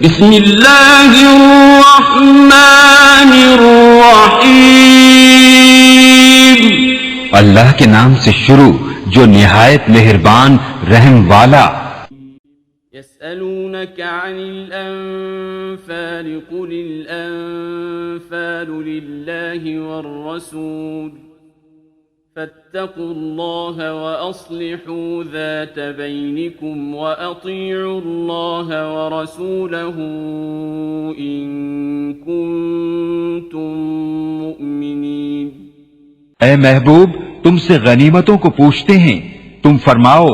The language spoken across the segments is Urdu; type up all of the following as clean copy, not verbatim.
بسم اللہ الرحمن الرحیم، اللہ کے نام سے شروع جو نہایت مہربان رحم والا۔ يسألونك عن الأنفال قل الأنفال لله والرسول فاتقوا الله وأصلحوا ذات بينكم وأطيعوا الله ورسوله إن كنتم مؤمنين۔ اے محبوب، تم سے غنیمتوں کو پوچھتے ہیں، تم فرماؤ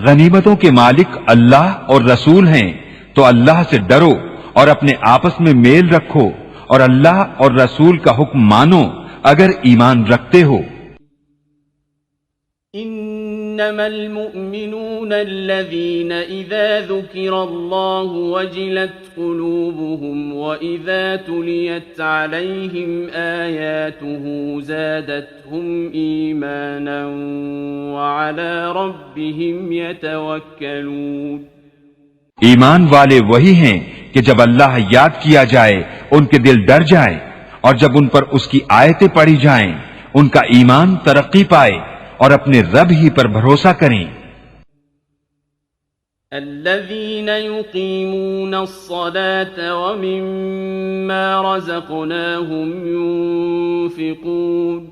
غنیمتوں کے مالک اللہ اور رسول ہیں، تو اللہ سے ڈرو اور اپنے آپس میں میل رکھو اور اللہ اور رسول کا حکم مانو اگر ایمان رکھتے ہو۔ انما المؤمنون الذين اذا ذكر الله وجلت قلوبهم واذا تليت عليهم آياته زادتهم ايمانا وعلى ربهم يتوكلون۔ ایمان والے وہی ہیں کہ جب اللہ یاد کیا جائے ان کے دل ڈر جائیں، اور جب ان پر اس کی آیتیں پڑھی جائیں ان کا ایمان ترقی پائے اور اپنے رب ہی پر بھروسہ کریں۔ الذين يقيمون الصلاة ومما رزقناهم ينفقون۔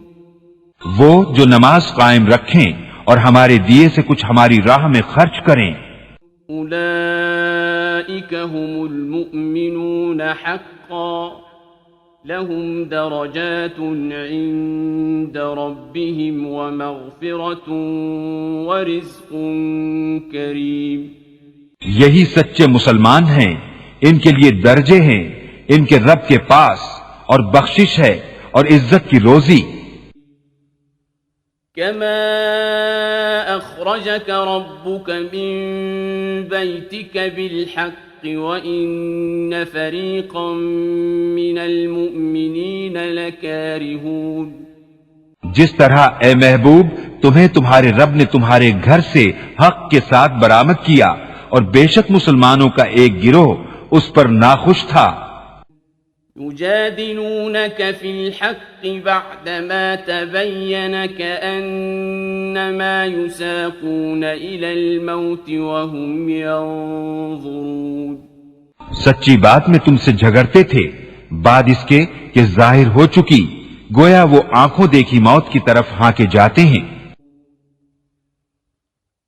وہ جو نماز قائم رکھیں اور ہمارے دیے سے کچھ ہماری راہ میں خرچ کریں۔ اولئك هم المؤمنون حقا لهم درجات عند ربهم ومغفرة ورزق کریم۔ یہی سچے مسلمان ہیں، ان کے لیے درجے ہیں ان کے رب کے پاس، اور بخشش ہے اور عزت کی روزی۔ كما أخرجك ربك من بيتك بالحق وإن فريقا من المؤمنين لكارهون۔ جس طرح اے محبوب تمہیں تمہارے رب نے تمہارے گھر سے حق کے ساتھ برآمد کیا، اور بے شک مسلمانوں کا ایک گروہ اس پر ناخوش تھا۔ يجادلونك في الحق بعدما تبين كأنما يساقون إلى الموت وهم ينظرون۔ سچی بات میں تم سے جھگڑتے تھے بعد اس کے کہ ظاہر ہو چکی، گویا وہ آنکھوں دیکھی موت کی طرف ہانکے جاتے ہیں۔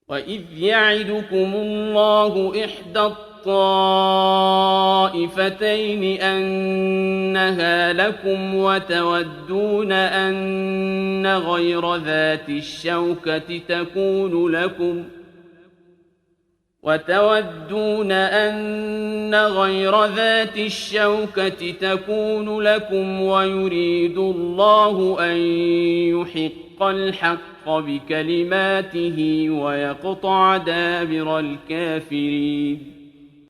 وَإِذْ يَعِدُكُمُ اللَّهُ إِحْدَى الطَّائِفَتَيْنِ أَنَّهَا لَكُمْ وَتَوَدُّونَ أَنَّ غَيْرَ ذَاتِ الشَّوْكَةِ تكون لكم ويريد الله أن يحق الحق بكلماته ويقطع دابر الكافرين۔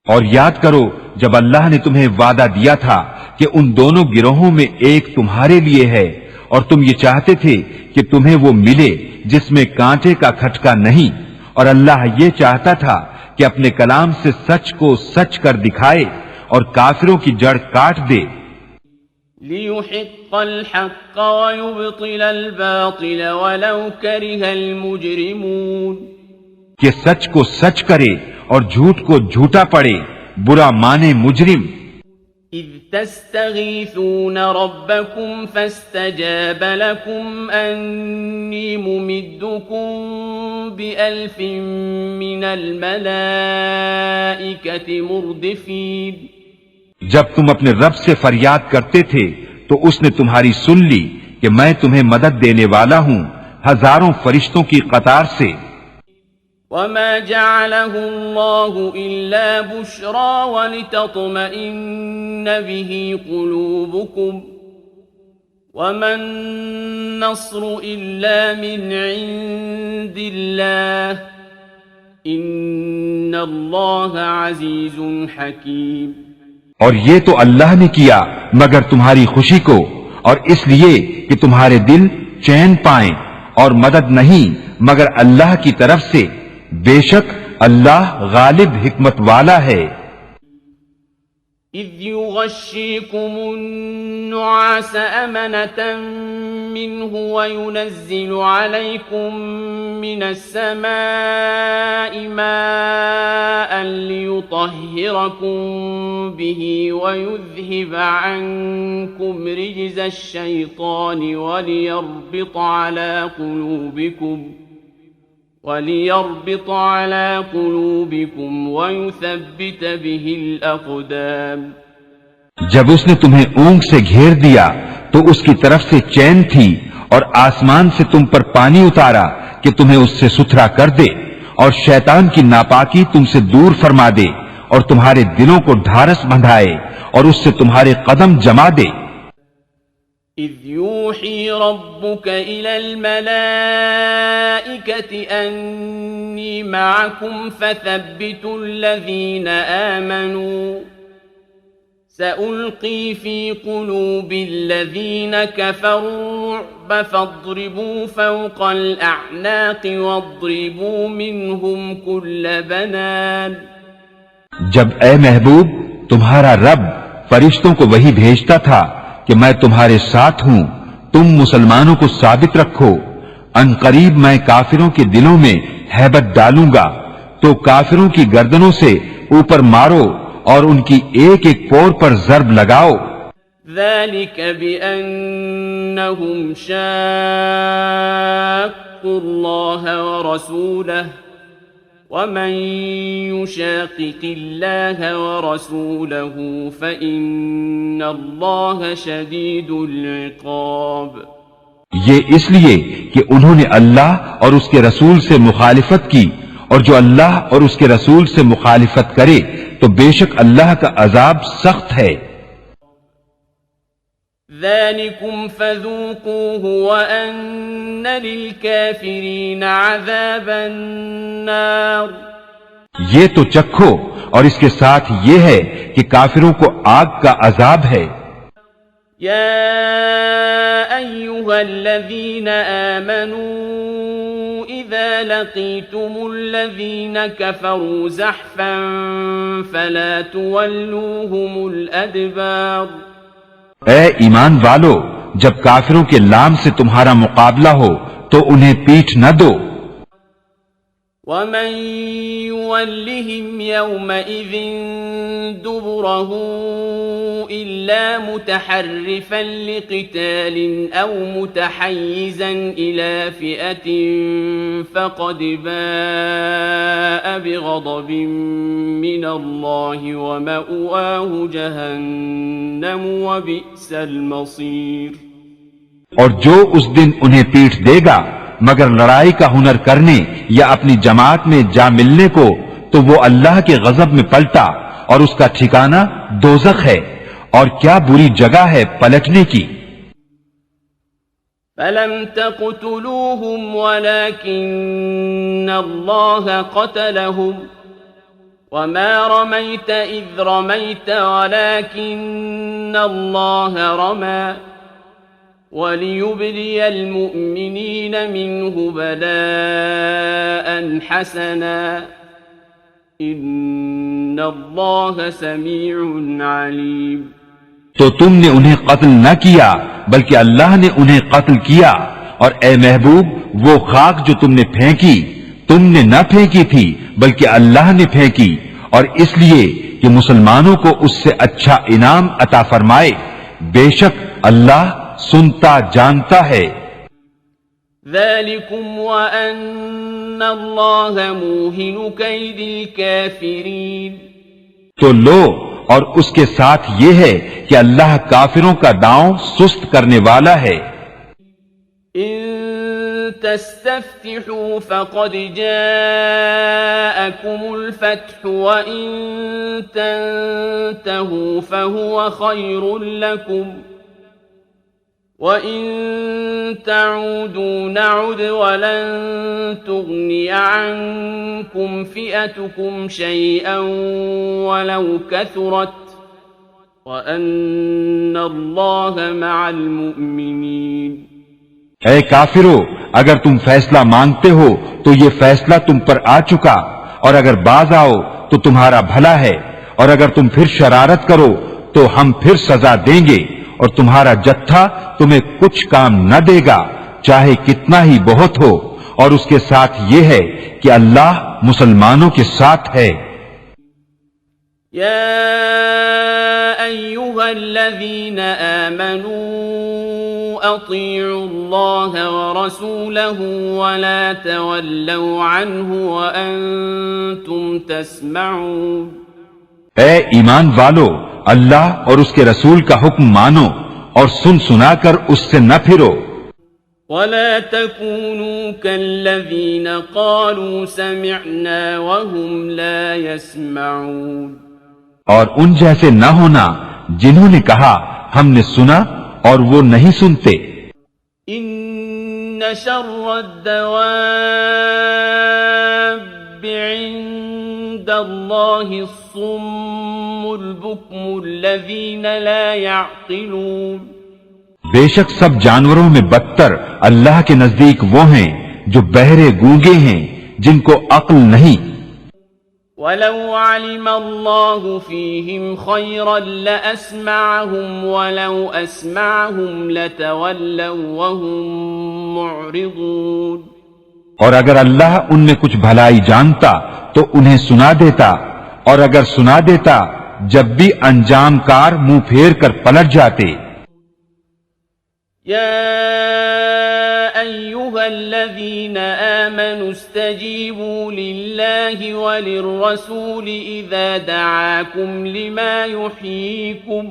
اور یاد کرو جب اللہ نے تمہیں وعدہ دیا تھا کہ ان دونوں گروہوں میں ایک تمہارے لیے ہے، اور تم یہ چاہتے تھے کہ تمہیں وہ ملے جس میں کانٹے کا کھٹکا نہیں، اور اللہ یہ چاہتا تھا کہ اپنے کلام سے سچ کو سچ کر دکھائے اور کافروں کی جڑ کاٹ دے۔ لِيُحِقَّ الْحَقَّ وَيُبْطِلَ الْبَاطِلَ وَلَوْ كَرِهَ الْمُجْرِمُونَ۔ کہ سچ کو سچ کرے اور جھوٹ کو جھوٹا پڑے، برا مانے مجرم۔ إِذْ تَسْتَغِيثُونَ رَبَّكُمْ فَاسْتَجَابَ لَكُمْ أَنِّي مُمِدُّكُمْ بِأَلْفٍ مِّنَ الْمَلَائِكَةِ مُرْدِفِينَ۔ جب تم اپنے رب سے فریاد کرتے تھے تو اس نے تمہاری سن لی کہ میں تمہیں مدد دینے والا ہوں ہزاروں فرشتوں کی قطار سے۔ وَمَا جَعَلَهُ اللَّهُ إِلَّا بُشْرَى وَلِتَطْمَئِنَّ بِهِ قُلُوبُكُمْ وَمَا النَّصْرُ إِلَّا مِنْ عِندِ اللَّهِ إِنَّ اللَّهَ عَزِيزٌ حَكِيمٌ۔ اور یہ تو اللہ نے کیا مگر تمہاری خوشی کو، اور اس لیے کہ تمہارے دل چین پائیں، اور مدد نہیں مگر اللہ کی طرف سے، بے شک اللہ غالب حکمت والا ہے۔ إذ يغشيكم النعاس أمنة منه وينزل عليكم من السماء ماء ليطهركم به ويذهب عنكم رجز الشيطان وليربط على قلوبكم ويثبت به الأقدام. جب اس نے تمہیں اونگ سے گھیر دیا تو اس کی طرف سے چین تھی اور آسمان سے تم پر پانی اتارا کہ تمہیں اس سے ستھرا کر دے اور شیطان کی ناپاکی تم سے دور فرما دے اور تمہارے دلوں کو ڈھارس بندھائے اور اس سے تمہارے قدم جما دے. إذ يوحي ربك إلى الملائكة أني معكم فثبتوا الذين آمنوا سألقي في قلوب الذين كفروا الرعب فاضربوا فوق الأعناق واضربوا منهم كل بنان. جب اے محبوب تمہارا رب فرشتوں کو وہی بھیجتا تھا کہ میں تمہارے ساتھ ہوں، تم مسلمانوں کو ثابت رکھو، ان قریب میں کافروں کے دلوں میں ہیبت ڈالوں گا، تو کافروں کی گردنوں سے اوپر مارو اور ان کی ایک ایک پور پر ضرب لگاؤ. ذلك بأنهم شاقوا الله ورسوله ومن يشاقق الله ورسوله فإن الله شديد العقاب. یہ اس لیے کہ انہوں نے اللہ اور اس کے رسول سے مخالفت کی، اور جو اللہ اور اس کے رسول سے مخالفت کرے تو بے شک اللہ کا عذاب سخت ہے. ذلكم فذوقوه وأن للكافرين عذاب النار. یہ تو چکھو اور اس کے ساتھ یہ ہے کہ کافروں کو آگ کا عذاب ہے. يا أيها الذين آمنوا إذا لقيتم الذين كفروا زحفا فلا تولوهم الأدبار. اے ایمان والو، جب کافروں کے لام سے تمہارا مقابلہ ہو تو انہیں پیٹھ نہ دو. ومن يولهم يومئذ دبره إلا متحرفا لقتال أو متحيزا إلى فئة فقد باء بغضب من الله ومأواه جهنم وبئس المصير. اور جو اس دن انہیں پیٹھ دے گا مگر لڑائی کا ہنر کرنے یا اپنی جماعت میں جا ملنے کو، تو وہ اللہ کے غضب میں پلٹا اور اس کا ٹھکانہ دوزخ ہے، اور کیا بری جگہ ہے پلٹنے کی. فلم تقتلوهم ولكن الله قتلهم وما رميت إذ رميت ولكن الله رمى وَلِيُبْلِيَ الْمُؤْمِنِينَ مِنْهُ بَلَاءً حَسَنًا إِنَّ اللَّهَ سَمِيعٌ عَلِيمٌ. تو تم نے انہیں قتل نہ کیا بلکہ اللہ نے انہیں قتل کیا، اور اے محبوب وہ خاک جو تم نے پھینکی تم نے نہ پھینکی تھی بلکہ اللہ نے پھینکی، اور اس لیے کہ مسلمانوں کو اس سے اچھا انعام عطا فرمائے. بے شک اللہ سنتا جانتا ہے. ذَلِكُمْ وَأَنَّ اللَّهَ مُوهِنُ كَيْدِ الْكَافِرِينَ. تو لو، اور اس کے ساتھ یہ ہے کہ اللہ کافروں کا داؤں سست کرنے والا ہے. إِن تَسْتَفْتِحُوا فَقَدْ جَاءَكُمُ الْفَتْحُ وَإِن تَنْتَهُوا فَهُوَ خَيْرٌ لَكُمْ وَإِن تَعُودُوا نَعُدْ وَلَن تُغْنِيَ عَنكُمْ فِئَتُكُمْ شَيْئًا وَلَوْ كَثُرَتْ وَأَنَّ اللَّهَ مَعَ الْمُؤْمِنِينَ. اے کافرو، اگر تم فیصلہ مانگتے ہو تو یہ فیصلہ تم پر آ چکا، اور اگر باز آؤ تو تمہارا بھلا ہے، اور اگر تم پھر شرارت کرو تو ہم پھر سزا دیں گے، اور تمہارا جتھا تمہیں کچھ کام نہ دے گا چاہے کتنا ہی بہت ہو، اور اس کے ساتھ یہ ہے کہ اللہ مسلمانوں کے ساتھ ہے۔ یا ایھا الذین آمنوا اطیعوا اللہ ورسولہ ولا تولوا عنہ وانتم تسمعون۔ اے ایمان والو، اللہ اور اس کے رسول کا حکم مانو اور سن سنا کر اس سے نہ پھرو۔ ولا تكونوا كالذين قالوا سمعنا وهم لا يسمعون۔ اور ان جیسے نہ ہونا جنہوں نے کہا ہم نے سنا اور وہ نہیں سنتے۔ ان شر الدواب عند اللہ الصم البکم الذین لا يعقلون۔ بے شک سب جانوروں میں بدتر اللہ کے نزدیک وہ ہیں جو بہرے گونگے ہیں جن کو عقل نہیں۔ وَلَوْ عَلِمَ اللَّهُ فِيهِمْ خَيْرًا لَأَسْمَعَهُمْ وَلَوْ أَسْمَعَهُمْ لَتَوَلَّوْا وَهُمْ مُعْرِضُونَ۔ اور اگر اللہ ان میں کچھ بھلائی جانتا تو انہیں سنا دیتا، اور اگر سنا دیتا جب بھی انجام کار منہ پھیر کر پلٹ جاتے۔ يا أيها الذين آمنوا استجيبوا لله وللرسول إذا دعاكم لما يحييكم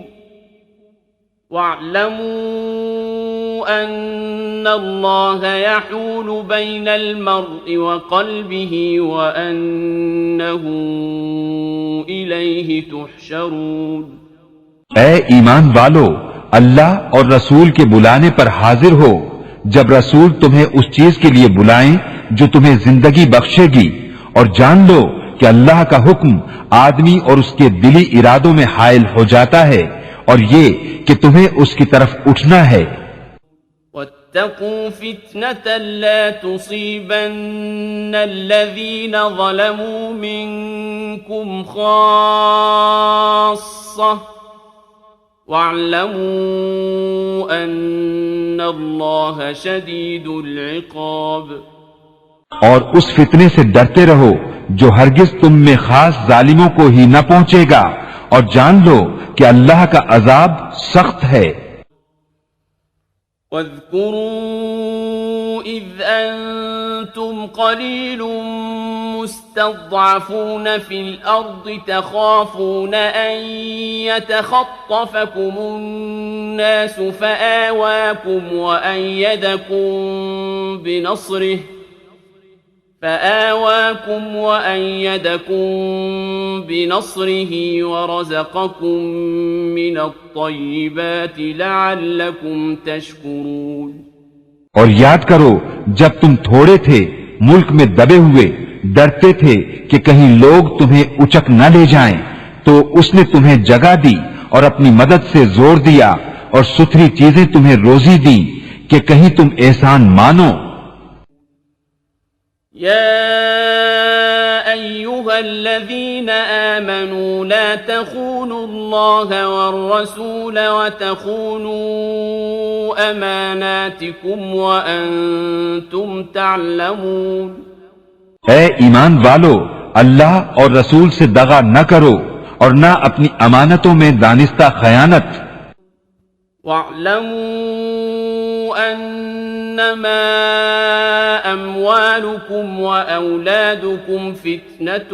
واعلموا أن الله يحول بين المرء وقلبه وأنه إليه تحشرون۔ اے ایمان والو، اللہ اور رسول کے بلانے پر حاضر ہو جب رسول تمہیں اس چیز کے لیے بلائیں جو تمہیں زندگی بخشے گی، اور جان لو کہ اللہ کا حکم آدمی اور اس کے دلی ارادوں میں حائل ہو جاتا ہے، اور یہ کہ تمہیں اس کی طرف اٹھنا ہے۔ واتقوا فتنة لا تصيبن الذين ظلموا منكم خاصة وَاعْلَمُوا أَنَّ اللَّهَ شَدِيدُ الْعِقَابِ۔ اور اس فتنے سے ڈرتے رہو جو ہرگز تم میں خاص ظالموں کو ہی نہ پہنچے گا، اور جان لو کہ اللہ کا عذاب سخت ہے۔ واذكروا إذ أنتم قليل مستضعفون في الأرض تخافون أن يتخطفكم الناس فآواكم وأيدكم بنصره ورزقكم من الطيبات لعلكم تشكرون۔ اور یاد کرو جب تم تھوڑے تھے، ملک میں دبے ہوئے، ڈرتے تھے کہ کہیں لوگ تمہیں اچک نہ لے جائیں، تو اس نے تمہیں جگہ دی اور اپنی مدد سے زور دیا، اور ستھری چیزیں تمہیں روزی دی کہ کہیں تم احسان مانو۔ يا أيها الذين آمنوا لا تخونوا الله والرسول وتخونوا أماناتكم وأنتم تعلمون۔ اے ایمان والو، اللہ اور رسول سے دغا نہ کرو اور نہ اپنی امانتوں میں دانستہ خیانت۔ واعلموا أنما أموالكم وأولادكم فتنة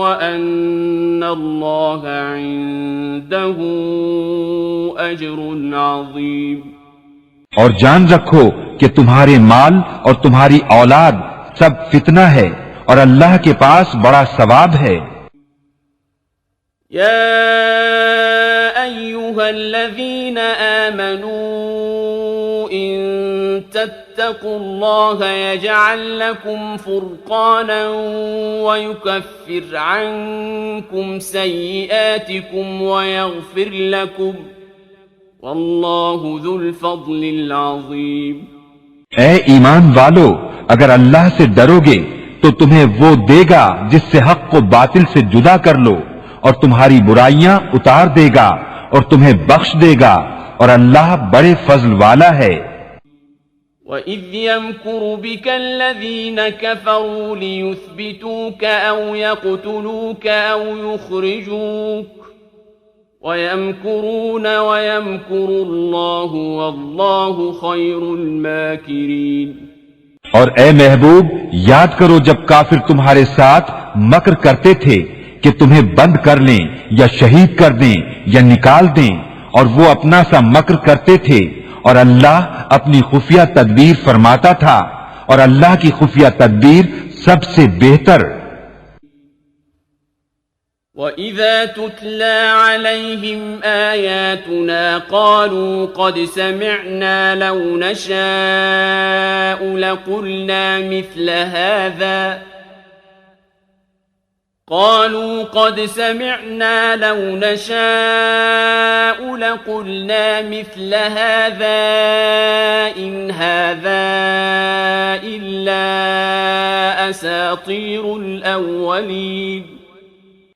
وأن الله عنده أجر عظيم۔ اور جان رکھو کہ تمہارے مال اور تمہاری اولاد سب فتنہ ہے، اور اللہ کے پاس بڑا ثواب ہے۔ يا أيها الذين آمنوا إن تتقوا الله يجعل لكم فرقانا ويكفر عنكم سيئاتكم ويغفر لكم والله ذو الفضل العظيم۔ اے ایمان والو، اگر اللہ سے ڈرو گے تو تمہیں وہ دے گا جس سے حق کو باطل سے جدا کر لو، اور تمہاری برائیاں اتار دے گا اور تمہیں بخش دے گا اور اللہ بڑے فضل والا ہے۔ وَإِذْ يَمْكُرُ بِكَ الَّذِينَ كَفَرُوا لِيُثْبِتُوكَ أَوْ يَقْتُلُوكَ أَوْ يُخْرِجُوكَ وَيَمْكُرُونَ وَيَمْكُرُ اللَّهُ وَاللَّهُ خَيْرُ الْمَاكِرِينَ۔ اور اے محبوب یاد کرو جب کافر تمہارے ساتھ مکر کرتے تھے کہ تمہیں بند کر لیں یا شہید کر دیں یا نکال دیں، اور وہ اپنا سا مکر کرتے تھے، اور اللہ اپنی خفیہ تدبیر فرماتا تھا، اور اللہ کی خفیہ تدبیر سب سے بہتر۔ وَإِذَا تُتْلَى عَلَيْهِمْ آيَاتُنَا قَالُوا قَدْ سَمِعْنَا لَوْ نَشَاءُ لَقُلْنَا مِثْلَ هَذَا إِنْ هَذَا إِلَّا أَسَاطِيرُ الْأَوَّلِينَ۔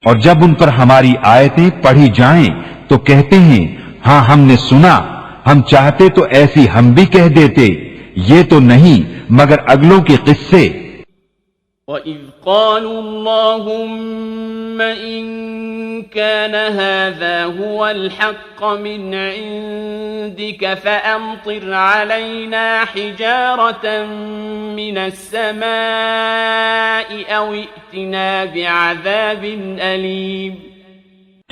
اور جب ان پر ہماری آیتیں پڑھی جائیں تو کہتے ہیں ہاں ہم نے سنا، ہم چاہتے تو ایسی ہم بھی کہہ دیتے، یہ تو نہیں مگر اگلوں کے قصے۔ وَإِذْ قَالُوا اللَّهُمَّ إِن كَانَ هَذَا هُوَ الْحَقَّ مِنْ عِندِكَ فَأَمْطِرْ عَلَيْنَا حِجَارَةً مِنَ السَّمَاءِ أَوْ ائْتِنَا بِعَذَابٍ أَلِيمٍ۔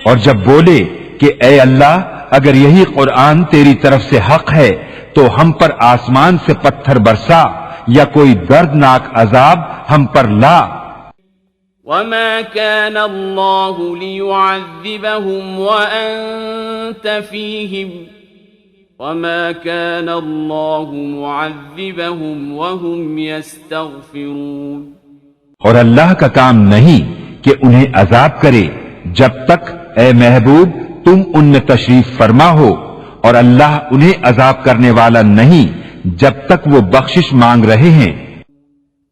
اور جب بولے کہ اے اللہ اگر یہی قرآن تیری طرف سے حق ہے تو ہم پر آسمان سے پتھر برسا یا کوئی دردناک عذاب ہم پر لا۔ وَمَا كَانَ اللَّهُ لِيُعَذِّبَهُمْ وَأَنْتَ فِيهِمْ وَمَا كَانَ اللَّهُ مُعَذِّبَهُمْ وَهُمْ يَسْتَغْفِرُونَ۔ اور اللہ کا کام نہیں کہ انہیں عذاب کرے جب تک اے محبوب تم ان میں تشریف فرما ہو، اور اللہ انہیں عذاب کرنے والا نہیں جب تک وہ بخشش مانگ رہے ہیں۔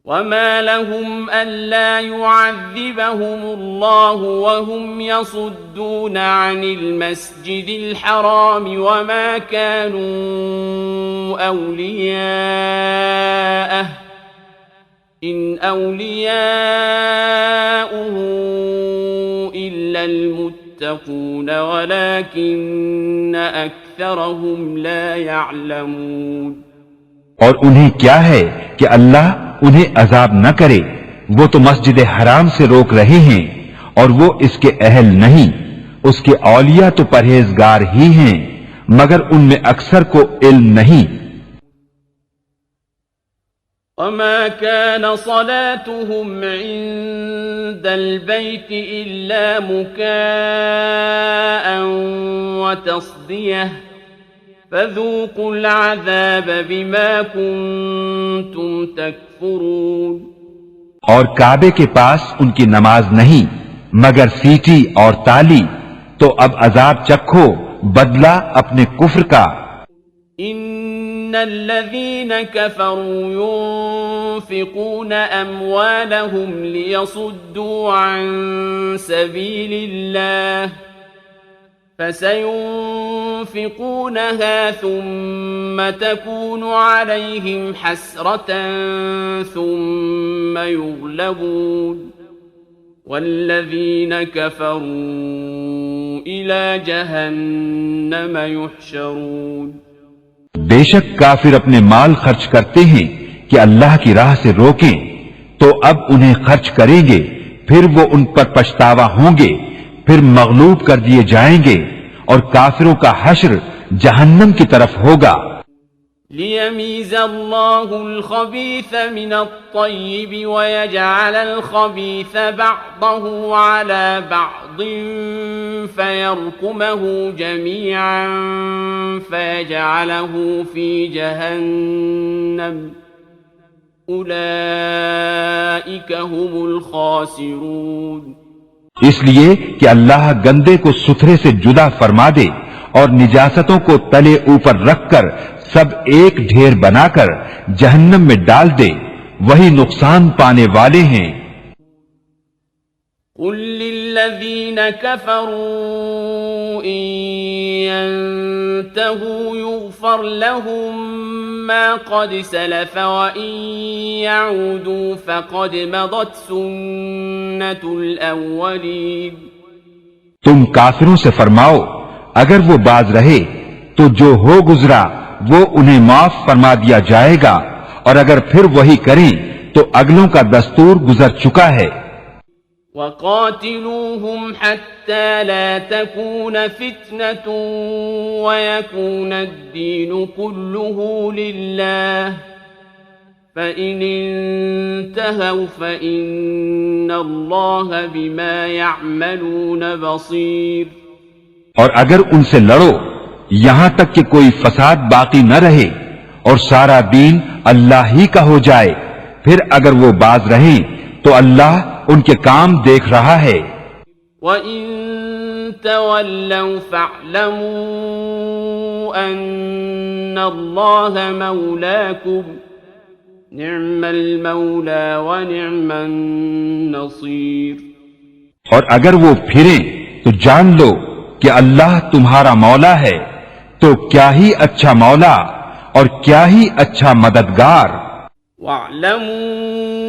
وَمَا لَهُمْ أَلَّا يُعَذِّبَهُمُ اللَّهُ وَهُمْ يَصُدُّونَ عَنِ الْمَسْجِدِ الْحَرَامِ وَمَا كَانُوا أَوْلِيَاءَهُ إِنْ أَوْلِيَاؤُهُ إِلَّا الْمُتَّقُونَ وَلَكِنَّ أَكْثَرَهُمْ لَا يَعْلَمُونَ۔ اور انہیں کیا ہے کہ اللہ انہیں عذاب نہ کرے، وہ تو مسجد حرام سے روک رہے ہیں اور وہ اس کے اہل نہیں، اس کے اولیاء تو پرہیزگار ہی ہیں مگر ان میں اکثر کو علم نہیں۔ وَمَا كَانَ صَلَاتُهُمْ عِندَ الْبَيْتِ إِلَّا مُكَاءً وَتَصْدِيَةً فَذُوقُوا الْعَذَابَ بِمَا كُنتُمْ تَكْفُرُونَ۔ اور کعبے کے پاس ان کی نماز نہیں مگر سیٹی اور تالی، تو اب عذاب چکھو بدلہ اپنے کفر کا۔ إِنَّ الَّذِينَ كَفَرُوا يُنْفِقُونَ أَمْوَالَهُمْ لِيَصُدُّوا عَنْ سَبِيلِ اللَّهِ فَسَيُنْفِقُونَهَا ثُمَّ تَكُونُ عَلَيْهِمْ حَسْرَةً ثُمَّ يُغْلَبُونَ وَالَّذِينَ كَفَرُوا إِلَى جَهَنَّمَ يُحْشَرُونَ۔ بے شک کافر اپنے مال خرچ کرتے ہیں کہ اللہ کی راہ سے روکیں، تو اب انہیں خرچ کریں گے، پھر وہ ان پر پچھتاوا ہوں گے، پھر مغلوب کر دیے جائیں گے، اور کافروں کا حشر جہنم کی طرف ہوگا۔ لِيَمِيزَ اللَّهُ الْخَبِيثَ مِنَ الطَّيِّبِ وَيَجْعَلَ الْخَبِيثَ بَعْضَهُ عَلَى بَعْضٍ فَيَرْكُمَهُ جَمِيعًا فَيَجْعَلَهُ فِي جَهَنَّمَ أُولَئِكَ هُمُ الْخَاسِرُونَ۔ اس لیے کہ اللہ گندے کو ستھرے سے جدا فرما دے اور نجاستوں کو تلے اوپر رکھ کر سب ایک ڈھیر بنا کر جہنم میں ڈال دے، وہی نقصان پانے والے ہیں۔ قُل الذين كفروا إن ينتهوا يغفر لهم ما قد سلف وإن يعودوا فقد مضت سنة الأولين. تم کافروں سے فرماؤ اگر وہ باز رہے تو جو ہو گزرا وہ انہیں معاف فرما دیا جائے گا، اور اگر پھر وہی کریں تو اگلوں کا دستور گزر چکا ہے. وقاتلوهم حتى لا تكون فتنة ويكون الدين كله لله فإن انتهوا فإن الله بما يعملون بصير. اور اگر ان سے لڑو یہاں تک کہ کوئی فساد باقی نہ رہے اور سارا دین اللہ ہی کا ہو جائے، پھر اگر وہ باز رہیں تو اللہ ان کے کام دیکھ رہا ہے. وَإِن تَوَلَّوْا فَاعْلَمُوا أَنَّ اللَّهَ مَوْلَاكُمْ نِعْمَ الْمَوْلَى وَنِعْمَ النَّصِيرُ. اور اگر وہ پھریں تو جان لو کہ اللہ تمہارا مولا ہے، تو کیا ہی اچھا مولا اور کیا ہی اچھا مددگار. وَاعْلَمُوا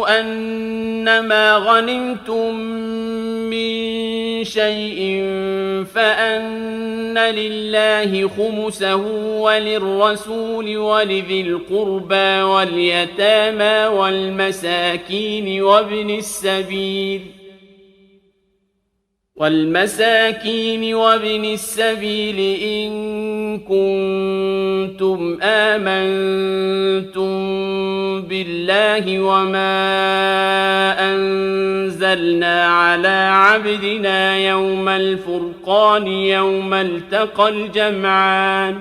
أَنَّمَا غَنِمْتُم مِّن شَيْءٍ فَأَنَّ لِلَّهِ خُمُسَهُ وَلِلرَّسُولِ وَلِذِي الْقُرْبَى وَالْيَتَامَى وَالْمَسَاكِينِ وَابْنِ السَّبِيلِ إِن كُنتُمْ آمنتم بِاللَّهِ وَمَا أَنزَلْنَا عَلَى عَبْدِنَا يَوْمَ الْفُرْقَانِ يَوْمَ الْتَقَى الْجَمْعَانِ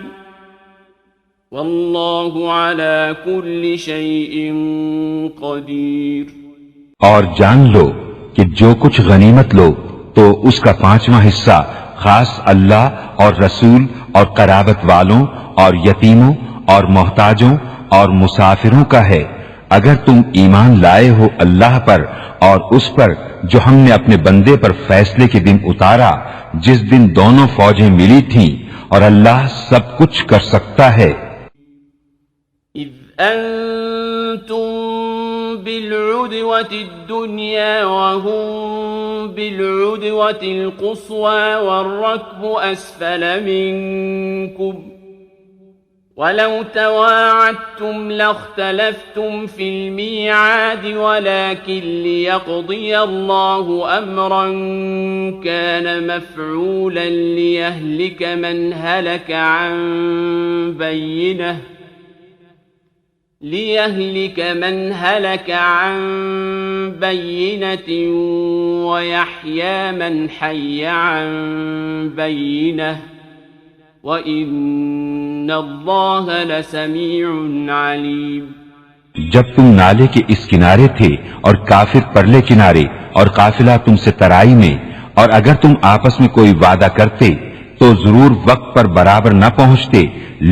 وَاللَّهُ عَلَى كُلِّ شَيْءٍ قَدِيرٌ. اور جان لو کہ جو کچھ غنیمت لو تو اس کا 5واں حصہ خاص اللہ اور رسول اور قرابت والوں اور یتیموں اور محتاجوں اور مسافروں کا ہے. اگر تم ایمان لائے ہو اللہ پر اور اس پر جو ہم نے اپنے بندے پر فیصلے کے دن اتارا جس دن دونوں فوجیں ملی تھیں، اور اللہ سب کچھ کر سکتا ہے. اذ انتم بالعدوة الدنيا وهم بالعدوة القصوى والركب أسفل منكم ولو تواعدتم لاختلفتم في الميعاد ولكن ليقضي الله أمرا كان مفعولا ليهلك من هلك عن بينة ويحيى من حي عن بينة وَإِنَّ اللَّهَ لَسَمِيعٌ عَلِيمٌ. جب تم نالے کے اس کنارے تھے اور کافر پرلے کنارے اور قافلہ تم سے ترائی میں، اور اگر تم آپس میں کوئی وعدہ کرتے تو ضرور وقت پر برابر نہ پہنچتے،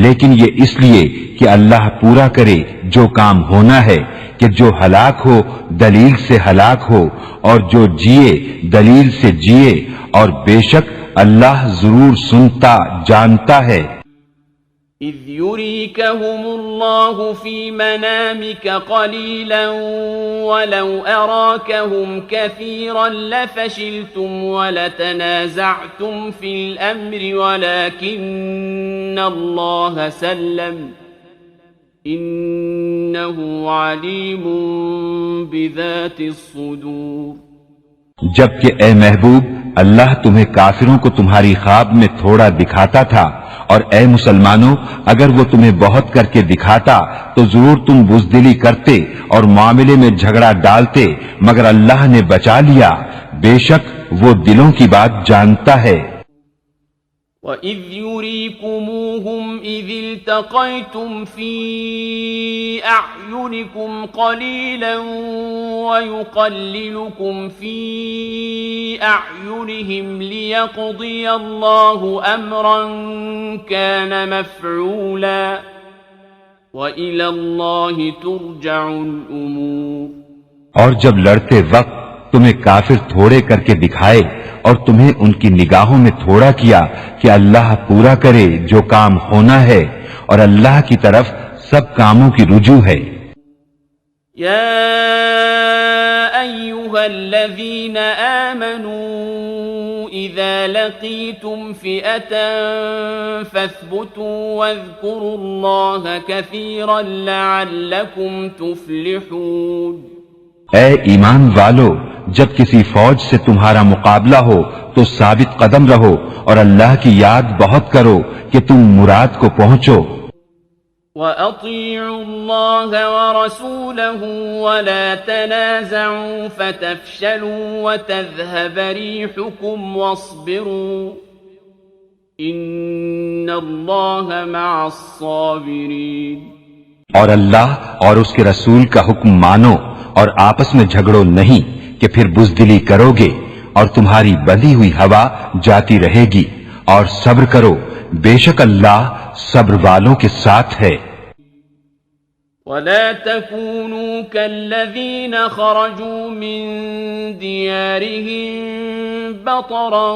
لیکن یہ اس لیے کہ اللہ پورا کرے جو کام ہونا ہے کہ جو ہلاک ہو دلیل سے ہلاک ہو اور جو جیے دلیل سے جیے، اور بے شک اللہ ضرور سنتا جانتا ہے. اذ يريكهم الله في منامك قليلا ولو أراكهم كثيرا لفشلتم ولتنازعتم في الأمر ولكن الله سلم إنه عليم بذات الصدور. جبکہ اے محبوب اللہ تمہیں کافروں کو تمہاری خواب میں تھوڑا دکھاتا تھا، اور اے مسلمانوں اگر وہ تمہیں بہت کر کے دکھاتا تو ضرور تم بزدلی کرتے اور معاملے میں جھگڑا ڈالتے، مگر اللہ نے بچا لیا، بے شک وہ دلوں کی بات جانتا ہے. وَإِذْ يُرِيكُمُوهُمْ إِذِ الْتَقَيْتُمْ فِي أَعْيُنِكُمْ قَلِيلًا وَيُقَلِّلُكُمْ فِي أَعْيُنِهِمْ لِيَقْضِيَ اللَّهُ أَمْرًا كَانَ مَفْعُولًا وَإِلَى اللَّهِ تُرْجَعُ الْأُمُورُ. اور جب لڑتے وقت تمہیں کافر تھوڑے کر کے دکھائے اور تمہیں ان کی نگاہوں میں تھوڑا کیا کہ اللہ پورا کرے جو کام ہونا ہے، اور اللہ کی طرف سب کاموں کی رجوع ہے۔ يا أيها الذين آمنوا إذا لقيتم فئة فاثبتوا واذكروا الله كثيرا لعلكم تفلحون۔ اے ایمان والو، جب کسی فوج سے تمہارا مقابلہ ہو تو ثابت قدم رہو اور اللہ کی یاد بہت کرو کہ تم مراد کو پہنچو۔ وَأَطِيعُوا اللَّهَ وَرَسُولَهُ وَلَا تَنَازَعُوا فَتَفْشَلُوا وَتَذْهَبَ رِيحُكُمْ وَاصْبِرُوا إِنَّ اللَّهَ مَعَ الصَّابِرِينَ۔ اور اللہ اور اس کے رسول کا حکم مانو اور آپس میں جھگڑو نہیں کہ پھر بزدلی کرو گے اور تمہاری بندھی ہوئی ہوا جاتی رہے گی، اور صبر کرو، بے شک اللہ صبر والوں کے ساتھ ہے۔ وَلَا تَكُونُوا كَالَّذِينَ خَرَجُوا مِن دِيَارِهِم بَطَرًا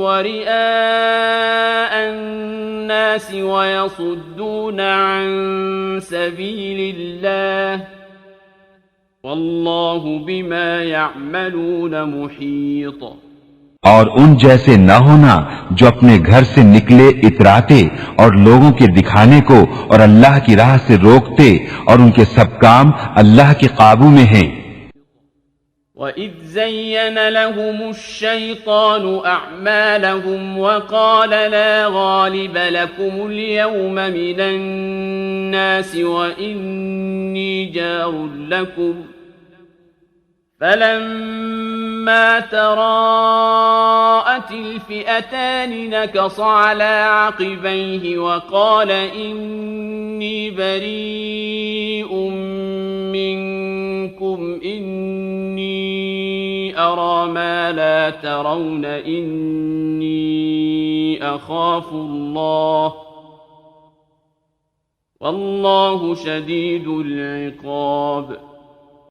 وَرِئَاءَ النَّاسِ وَيَصُدُّونَ عَن سَبِيلِ اللَّهِ وَاللَّهُ بِمَا يَعْمَلُونَ مُحِيطٌ۔ اور ان جیسے نہ ہونا جو اپنے گھر سے نکلے اتراتے اور لوگوں کے دکھانے کو اور اللہ کی راہ سے روکتے، اور ان کے سب کام اللہ کے قابو میں ہیں۔ وَإِذْ زَيَّنَ لَهُمُ الشَّيْطَانُ أَعْمَالَهُمْ وَقَالَ لَا غَالِبَ لَكُمُ الْيَوْمَ مِنَ النَّاسِ وَإِنِّي جَارٌ لَكُمْ فَلَمَّا تَرَاءَتِ الْفِئَتَانِ نَكَصَ عَلَى عَقِبَيْهِ وَقَالَ إِنِّي بَرِيءٌ مِّنكُمْ إِنِّي أَرَىٰ مَا لَا تَرَوْنَ إِنِّي أَخَافُ اللَّهَ وَاللَّهُ شَدِيدُ الْعِقَابِ۔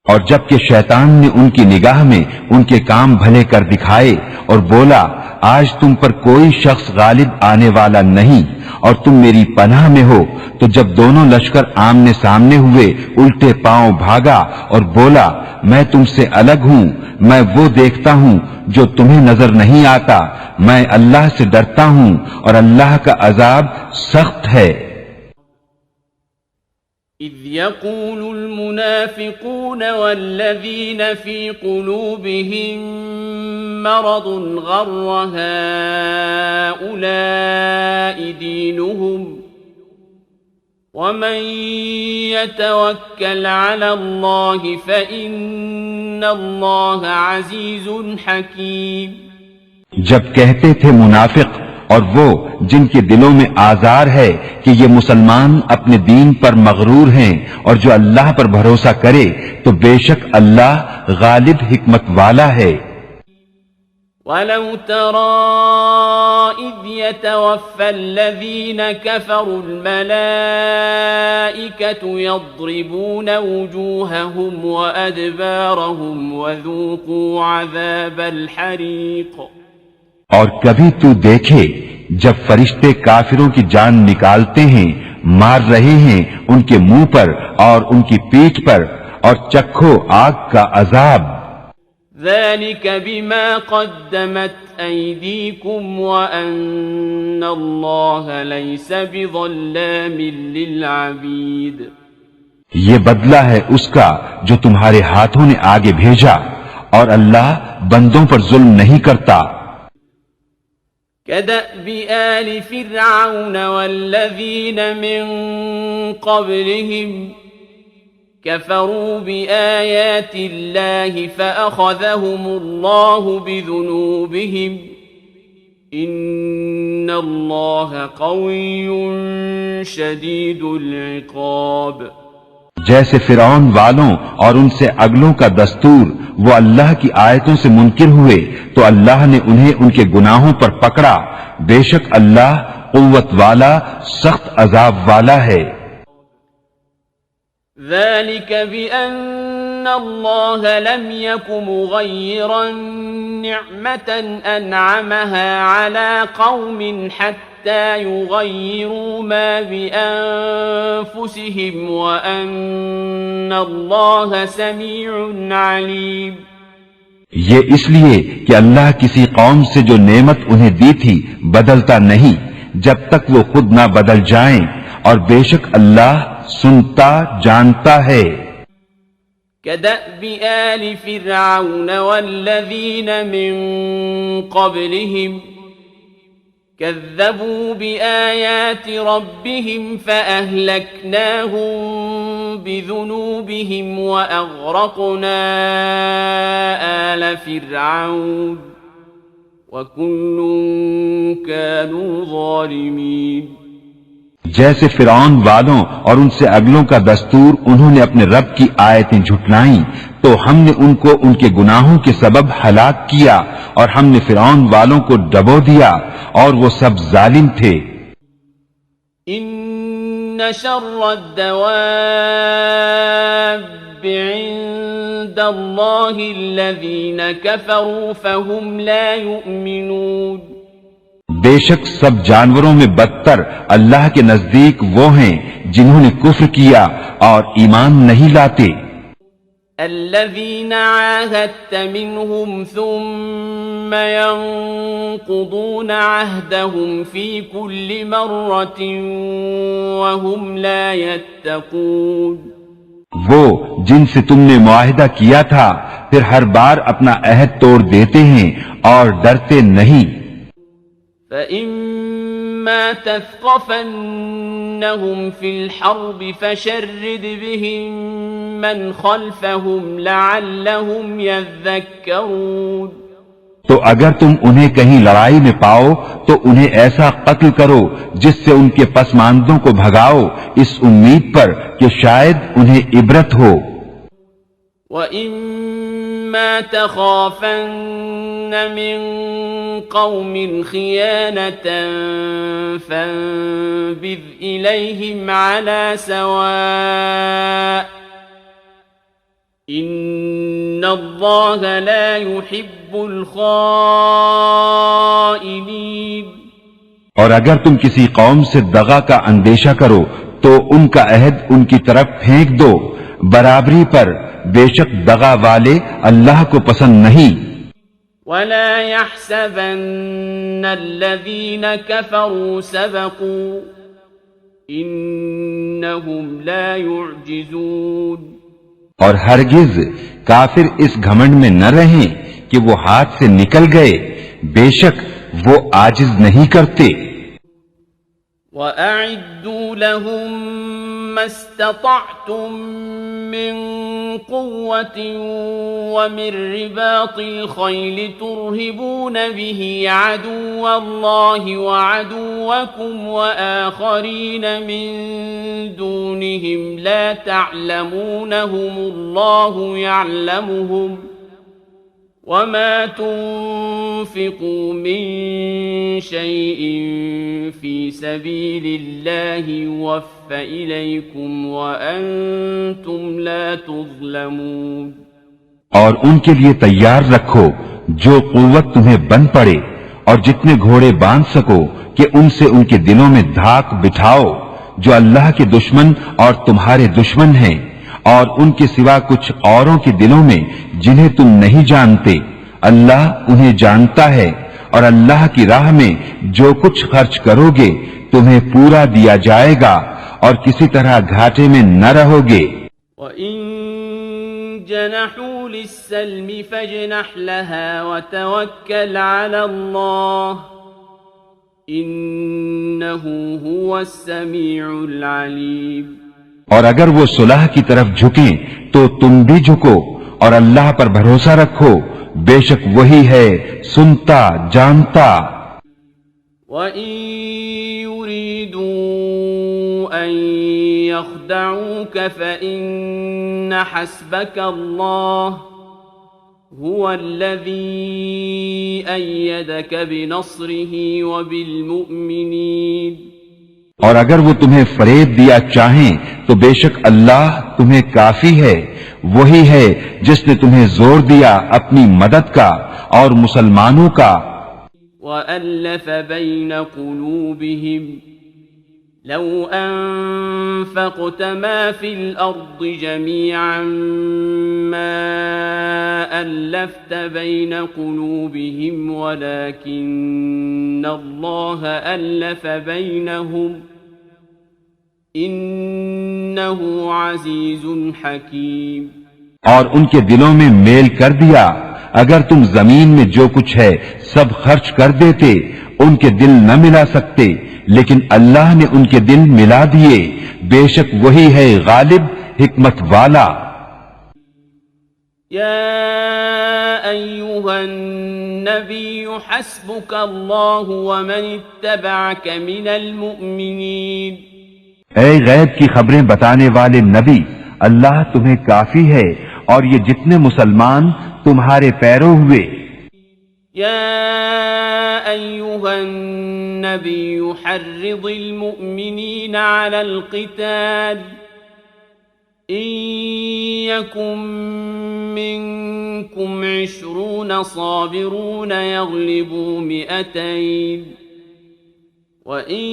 اور جبکہ شیطان نے ان کی نگاہ میں ان کے کام بھلے کر دکھائے اور بولا آج تم پر کوئی شخص غالب آنے والا نہیں اور تم میری پناہ میں ہو، تو جب دونوں لشکر آمنے سامنے ہوئے الٹے پاؤں بھاگا اور بولا میں تم سے الگ ہوں، میں وہ دیکھتا ہوں جو تمہیں نظر نہیں آتا، میں اللہ سے ڈرتا ہوں اور اللہ کا عذاب سخت ہے۔ إِذْ يَقُولُ الْمُنَافِقُونَ وَالَّذِينَ فِي قُلُوبِهِم مَّرَضٌ غَرَّ هَٰؤُلَاءِ دِينُهُمْ وَمَن يَتَوَكَّلْ عَلَى اللَّهِ فَإِنَّ اللَّهَ عَزِيزٌ حَكِيمٌ۔ جب کہتے تھے منافق اور وہ جن کے دلوں میں آزار ہے کہ یہ مسلمان اپنے دین پر مغرور ہیں اور جو اللہ پر بھروسہ کرے تو بے شک اللہ غالب حکمت والا ہے۔ وَلَوْ تَرَىٰ إِذْ يَتَوَفَّى الَّذِينَ كَفَرُوا الْمَلَائِكَةُ يَضْرِبُونَ وُجُوهَهُمْ وَأَدْبَارَهُمْ وَذُوقُوا عَذَابَ الْحَرِيقِ۔ اور کبھی تو دیکھے جب فرشتے کافروں کی جان نکالتے ہیں، مار رہے ہیں ان کے منہ پر اور ان کی پیٹھ پر، اور چکھو آگ کا عذاب۔ ذَلِكَ بِمَا قَدَّمَتْ أَيْدِيكُمْ وَأَنَّ اللَّهَ لَيْسَ بِظَلَّامٍ لِّلْعَبِيدِ۔ یہ بدلہ ہے اس کا جو تمہارے ہاتھوں نے آگے بھیجا، اور اللہ بندوں پر ظلم نہیں کرتا۔ كَدَأْبِ آلِ فِرْعَوْنَ وَالَّذِينَ مِن قَبْلِهِمْ كَفَرُوا بِآيَاتِ اللَّهِ فَأَخَذَهُمُ اللَّهُ بِذُنُوبِهِمْ إِنَّ اللَّهَ قَوِيٌّ شَدِيدُ الْعِقَابِ۔ جیسے فرعون والوں اور ان سے اگلوں کا دستور، وہ اللہ کی آیتوں سے منکر ہوئے تو اللہ نے انہیں ان کے گناہوں پر پکڑا، بے شک اللہ قوت والا سخت عذاب والا ہے۔ ذَلِكَ بِأَنَّ الله لم يك مغيرا نعمة أنعمها على قوم حتى يغيروا ما بأنفسهم وأن الله سميع عليم. یہ اس لیے کہ اللہ کسی قوم سے جو نعمت انہیں دی تھی بدلتا نہیں جب تک وہ خود نہ بدل جائیں، اور بے شک اللہ سنتا جانتا ہے. كدأب آل فرعون والذين من قبلهم كذبوا بآيات ربهم فأهلكناهم بذنوبهم وأغرقنا آل فرعون وكل كانوا ظالمين. جیسے فرعون والوں اور ان سے اگلوں کا دستور انہوں نے اپنے رب کی آیتیں جھٹلائیں تو ہم نے ان کو ان کے گناہوں کے سبب ہلاک کیا، اور ہم نے فرعون والوں کو ڈبو دیا اور وہ سب ظالم تھے. ان شر الدواب عند الله الذين كفروا فهم لا يؤمنون. بے شک سب جانوروں میں بدتر اللہ کے نزدیک وہ ہیں جنہوں نے کفر کیا اور ایمان نہیں لاتے. الذين عاهدت منهم ثم ينقضون عهدهم في كل مرة وهم لا يتقون. وہ جن سے تم نے معاہدہ کیا تھا پھر ہر بار اپنا عہد توڑ دیتے ہیں اور ڈرتے نہیں. فَإِمَّا تَثْقَفَنَّهُمْ فِي الْحَرْبِ فَشَرِّدْ بِهِمْ مَنْ خَلْفَهُمْ لَعَلَّهُمْ يَذَّكَّرُونَ. تو اگر تم انہیں کہیں لڑائی میں پاؤ تو انہیں ایسا قتل کرو جس سے ان کے پسماندوں کو بھگاؤ، اس امید پر کہ شاید انہیں عبرت ہو. وَإِمَّا تَخَافَنَّ مِن قَوْمٍ خِيَانَةً فَانبِذْ إِلَيْهِمْ عَلَى سَوَاءٍ إِنَّ اللَّهَ لَا يُحِبُّ الْخَائِنِينَ. اور اگر تم کسی قوم سے دغا کا اندیشہ کرو تو ان کا عہد ان کی طرف پھینک دو برابری پر، بے شک دغا والے اللہ کو پسند نہیں. وَلَا يَحْسَبَنَّ الَّذِينَ كَفَرُوا سَبَقُوا إِنَّهُمْ لَا يُعْجِزُونَ. اور ہرگز کافر اس گھمنڈ میں نہ رہیں کہ وہ ہاتھ سے نکل گئے، بے شک وہ عاجز نہیں کرتے. وَأَعِدُّوا لَهُم مَّا اسْتَطَعْتُم مِّن قُوَّةٍ وَمِن رِّبَاطِ الْخَيْلِ تُرْهِبُونَ بِهِ عَدُوَّ اللَّهِ وَعَدُوَّكُمْ وَآخَرِينَ مِن دُونِهِمْ لَا تَعْلَمُونَهُمُ اللَّهُ يَعْلَمُهُمْ وَمَا تُنفِقُوا مِن شَيْءٍ فِي سَبِيلِ اللَّهِ يُوَفَّ إِلَيْكُمْ وَأَنتُمْ لَا تُظْلَمُونَ. اور ان کے لیے تیار رکھو جو قوت تمہیں بن پڑے، اور جتنے گھوڑے باندھ سکو کہ ان سے ان کے دلوں میں دھاک بٹھاؤ جو اللہ کے دشمن اور تمہارے دشمن ہیں، اور ان کے سوا کچھ اوروں کے دلوں میں جنہیں تم نہیں جانتے. اللہ انہیں جانتا ہے، اور اللہ کی راہ میں جو کچھ خرچ کرو گے تمہیں پورا دیا جائے گا اور کسی طرح گھاٹے میں نہ رہو گے. وَإِن جَنَحُوا لِلسَّلْمِ فَاجْنَحْ لَهَا وَتَوَكَّلْ عَلَى اللَّهِ إِنَّهُ هُوَ السَّمِيعُ الْعَلِيمُ. اور اگر وہ صلح کی طرف جھکیں تو تم بھی جھکو اور اللہ پر بھروسہ رکھو، بے شک وہی ہے سنتا جانتا. وَإِن يُرِيدُوا أَن يَخْدَعُوكَ فَإِنَّ حَسْبَكَ اللَّهُ هُوَ الَّذِي أَيَّدَكَ بِنَصْرِهِ وَبِالْمُؤْمِنِينَ. اور اگر وہ تمہیں فریب دیا چاہیں تو بے شک اللہ تمہیں کافی ہے، وہی ہے جس نے تمہیں زور دیا اپنی مدد کا اور مسلمانوں کا، وألف بين قلوبهم لو أنفقت ما في الأرض جميعا ما ألفت بين قلوبهم ولكن الله ألف بينهم إنه عزيز حكيم۔ اور ان کے دلوں میں میل کر دیا، اگر تم زمین میں جو کچھ ہے سب خرچ کر دیتے ان کے دل نہ ملا سکتے، لیکن اللہ نے ان کے دل ملا دیے، بے شک وہی ہے غالب حکمت والا۔ يا أيها النبي حسبك الله ومن اتبعك من المؤمنين۔ اے غیب کی خبریں بتانے والے نبی، اللہ تمہیں کافی ہے اور یہ جتنے مسلمان تمہارے پیرو ہوئے۔ يا أيها النبي حرض المؤمنين على القتال إن يكن منكم 20 صابرون يغلبوا 200 وإن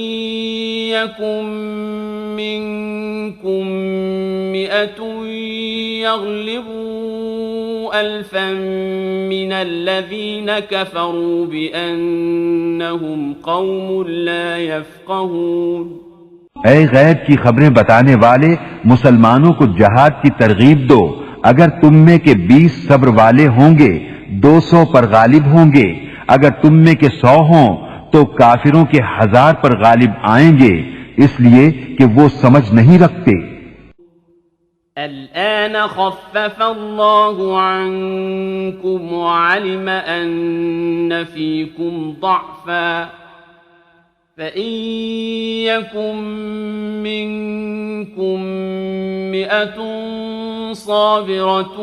يكن منكم 100 يغلبوا 1000 من الذين كفروا بأنهم قوم لا يفقهون۔ اے غیب کی خبریں بتانے والے مسلمانوں کو جہاد کی ترغیب دو، اگر تم میں کے 20 صبر والے ہوں گے 200 پر غالب ہوں گے، اگر تم میں کے 100 ہوں تو کافروں کے 1000 پر غالب آئیں گے، اس لیے کہ وہ سمجھ نہیں رکھتے۔ الآن خفف الله عنكم وعلم أن فيكم ضعفا فإن يكن منكم 100 صابرة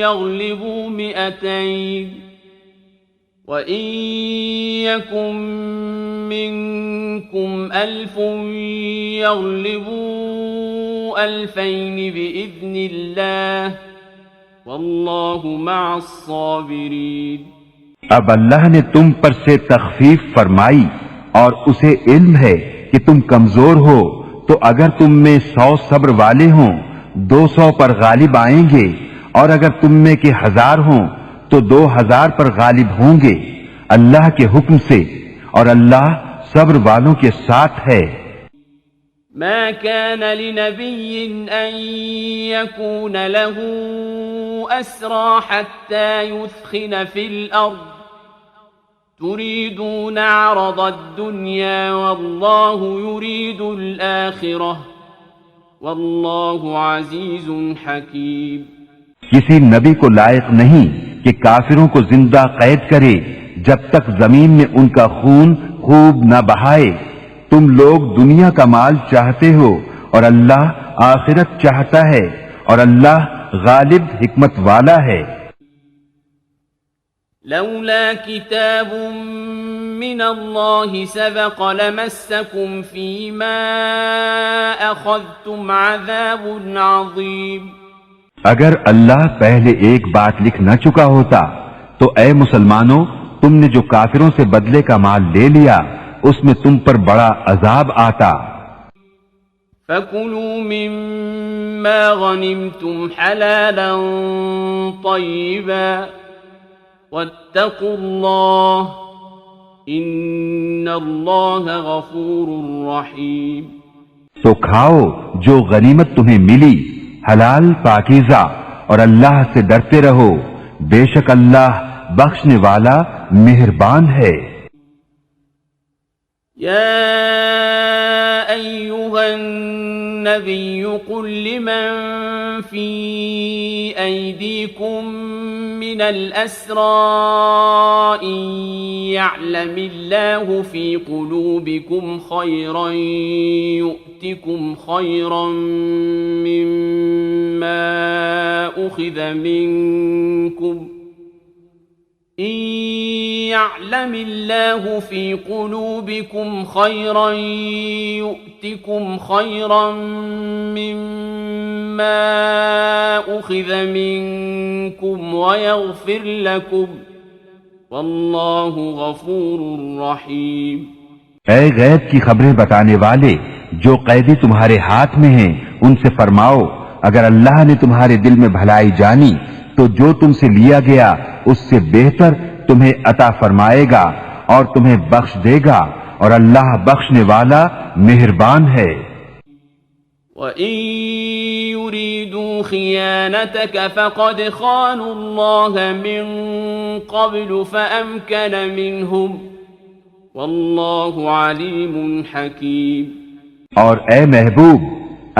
يغلبوا 200 وإن يكن منكم 1000 يغلبوا 2000 بإذن الله والله مع الصابرين۔ اب اللہ نے تم پر سے تخفیف فرمائی اور اسے علم ہے کہ تم کمزور ہو، تو اگر تم میں 100 صبر والے ہوں 200 پر غالب آئیں گے، اور اگر تم میں کے 1000 ہوں تو 2000 پر غالب ہوں گے اللہ کے حکم سے، اور اللہ صبر والوں کے ساتھ ہے۔ ما كان لنبي أن يكون له أسرى حتى يثخن في الأرض تريدون عرض الدنيا والله يريد الآخرة والله عزيز حكيم۔ کسی نبی کو لائق نہیں کہ کافروں کو زندہ قید کرے جب تک زمین میں ان کا خون خوب نہ بہائے۔ تم لوگ دنیا کا مال چاہتے ہو اور اللہ آخرت چاہتا ہے، اور اللہ غالب حکمت والا ہے۔ لولا كتاب من الله سبق لمسكم فيما أخذتم عذاب عظيم۔ اگر اللہ پہلے ایک بات لکھ نہ چکا ہوتا تو اے مسلمانوں، تم نے جو کافروں سے بدلے کا مال لے لیا اس میں تم پر بڑا عذاب آتا۔ فَكُلُوا مِمَّا غَنِمْتُمْ حَلَالًا طَيِّبًا وَاتَّقُوا اللَّهَ إِنَّ اللَّهَ غَفُورٌ رَحِيمٌ۔ تو کھاؤ جو غنیمت تمہیں ملی حلال پاکیزہ، اور اللہ سے ڈرتے رہو، بے شک اللہ بخشنے والا مہربان ہے۔ يا أيها النبي قل لمن في أيديكم من الأسرى إن يعلم الله في قلوبكم خيرا يؤتكم خيرا مما أخذ منكم إن يعلم الله في قلوبكم خيرا يؤتكم خيرا مما أخذ منكم ويغفر لكم والله غفور رحيم۔ اے غیب کی خبریں بتانے والے، جو قیدی تمہارے ہاتھ میں ہیں ان سے فرماؤ، اگر اللہ نے تمہارے دل میں بھلائی جانی تو جو تم سے لیا گیا اس سے بہتر تمہیں عطا فرمائے گا اور تمہیں بخش دے گا، اور اللہ بخشنے والا مہربان ہے۔ وَإِن يُرِيدُوا خِيَانَتَكَ فَقَدْ خَانُوا اللَّهَ مِن قَبْلُ فَأَمْكَنَ مِنْهُمْ وَاللَّهُ عَلِيمٌ حَكِيمٌ۔ اور اے محبوب،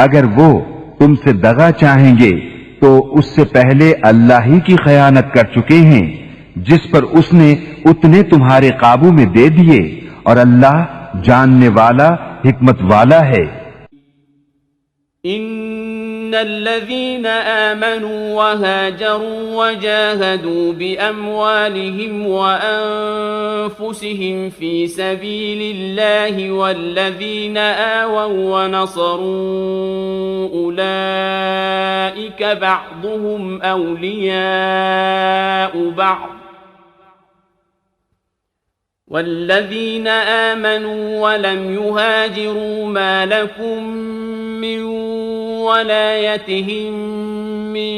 اگر وہ تم سے دغا چاہیں گے تو اس سے پہلے اللہ ہی کی خیانت کر چکے ہیں، جس پر اس نے اتنے تمہارے قابو میں دے دیے، اور اللہ جاننے والا حکمت والا ہے۔ إن الذين آمنوا وهاجروا وجاهدوا بأموالهم وأنفسهم في سبيل الله والذين آووا ونصروا أولئك بعضهم أولياء بعض والذين آمنوا ولم يهاجروا ما لكم من ولايتهم من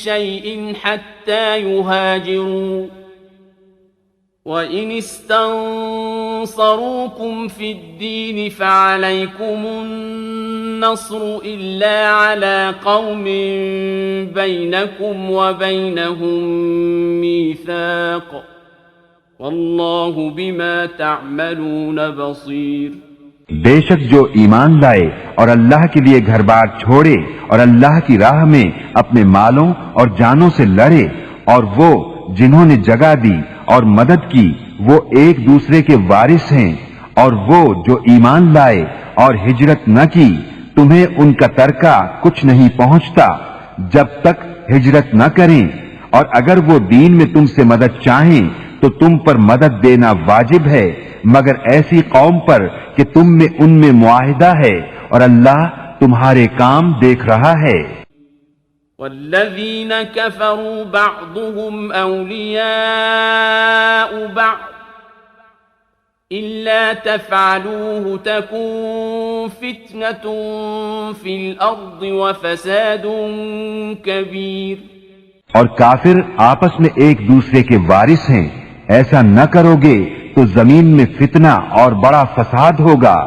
شيء حتى يهاجروا وإن استنصروكم في الدين فعليكم النصر إلا على قوم بينكم وبينهم ميثاق والله بما تعملون بصير۔ بے شک جو ایمان لائے اور اللہ کے لیے گھر بار چھوڑے اور اللہ کی راہ میں اپنے مالوں اور جانوں سے لڑے، اور وہ جنہوں نے جگہ دی اور مدد کی وہ ایک دوسرے کے وارث ہیں، اور وہ جو ایمان لائے اور ہجرت نہ کی تمہیں ان کا ترکہ کچھ نہیں پہنچتا جب تک ہجرت نہ کریں، اور اگر وہ دین میں تم سے مدد چاہیں تو تم پر مدد دینا واجب ہے، مگر ایسی قوم پر کہ تم میں ان میں معاہدہ ہے، اور اللہ تمہارے کام دیکھ رہا ہے۔ والذین کفروا بعضهم اولیاء بعض الا تفعلوه تكن فتنة في الارض وفساد کبیر۔ اور کافر آپس میں ایک دوسرے کے وارث ہیں، ایسا نہ کرو گے تو زمین میں فتنہ اور بڑا فساد ہوگا۔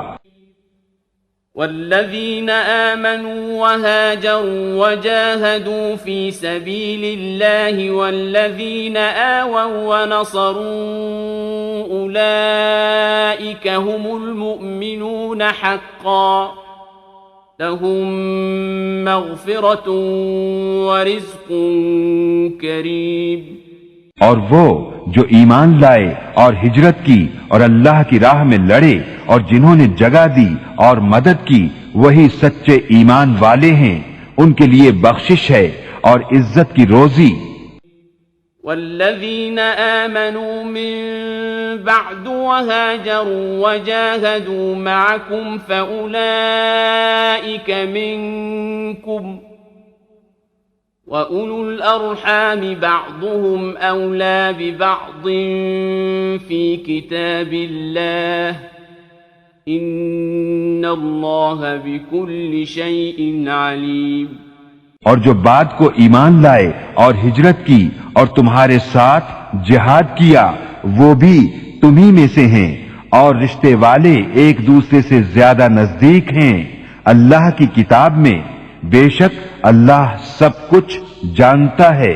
والذین آمنوا وهاجروا وجاهدوا في سبيل الله والذین آووا ونصروا أولئك هم المؤمنون حقا لهم مغفرة ورزق کریم۔ اور وہ جو ایمان لائے اور ہجرت کی اور اللہ کی راہ میں لڑے اور جنہوں نے جگہ دی اور مدد کی وہی سچے ایمان والے ہیں، ان کے لیے بخشش ہے اور عزت کی روزی۔ والذین آمنوا من بعد وهاجروا وجاهدوا معكم فأولئك منكم وَأُولُو الْأَرْحَامِ بَعْضُهُمْ أَوْلَى بِبَعْضٍ فِي كِتَابِ اللَّهِ إِنَّ اللَّهَ بِكُلِّ شَيْءٍ عَلِيمٌ۔ اور جو بعد کو ایمان لائے اور ہجرت کی اور تمہارے ساتھ جہاد کیا وہ بھی تمہیں میں سے ہیں، اور رشتے والے ایک دوسرے سے زیادہ نزدیک ہیں اللہ کی کتاب میں، بے شک اللہ سب کچھ جانتا ہے۔